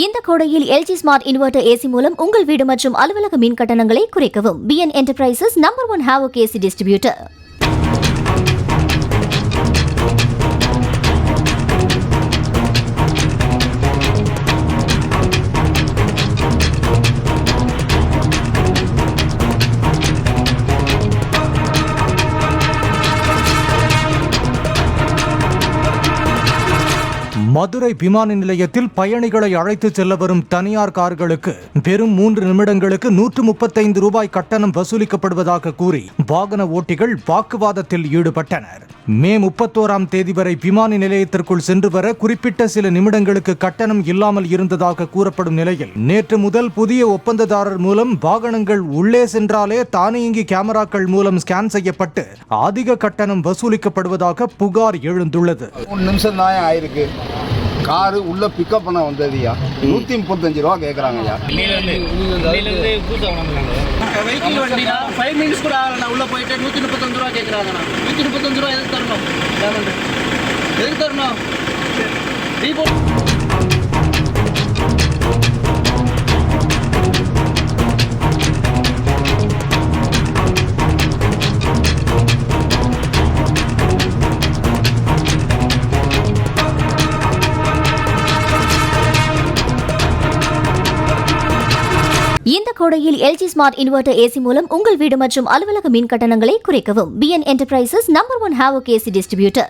இந்த கோடையில் LG smart inverter AC மூலம் உங்கள் வீடு மற்றும் அலுவலக மின் கட்டணங்களை குறைக்கவும். BN Enterprises #1 Havoc AC distributor. Madurai விமான நிலையத்தில் பயணிகளை அழைத்து செல்ல வரும் தனியார் கார்களுக்கு வெறும் 3 நிமிடங்களுக்கு 135 ரூபாய் கட்டணம் வசூலிக்கப்படுவதாக கூறி வாகன ஓட்டிகள் வாக்குவாதத்தில் ஈடுபட்டனர். மே 31ஆம் தேதி வரை விமான நிலையத்திற்குள் சென்று வர குறிப்பிட்ட சில நிமிடங்களுக்கு கட்டணம் இல்லாமல் இருந்ததாக கூறப்படும் நிலையில் நேற்று முதல் புதிய ஒப்பந்ததாரர் மூலம் வாகனங்கள் உள்ளே சென்றாலே தானியங்கி கேமராக்கள் மூலம் ஸ்கேன் செய்யப்பட்டு அதிக கட்டணம் வசூலிக்கப்படுவதாக புகார் எழுந்துள்ளது. காரு உள்ள பிக்கப் பண்ண வந்ததுயா 135 ரூபா கேட்குறாங்கய்யா. வெஹிக்கிள் வண்டினா 5 மினிட்ஸ் கூட ஆகலண்ணா. உள்ள போயிட்டு 135 ரூபா கேட்குறாங்கண்ணா. 135 ரூபா எதுக்கு தரணும்? எதுக்கு தரணும்? இந்த கோடையில் LG ஸ்மார்ட் இன்வெர்டர் AC மூலம் உங்கள் வீடு மற்றும் அலுவலக மின் கட்டணங்களை குறைக்கவும். BN Enterprises #1 Havoc AC distributor.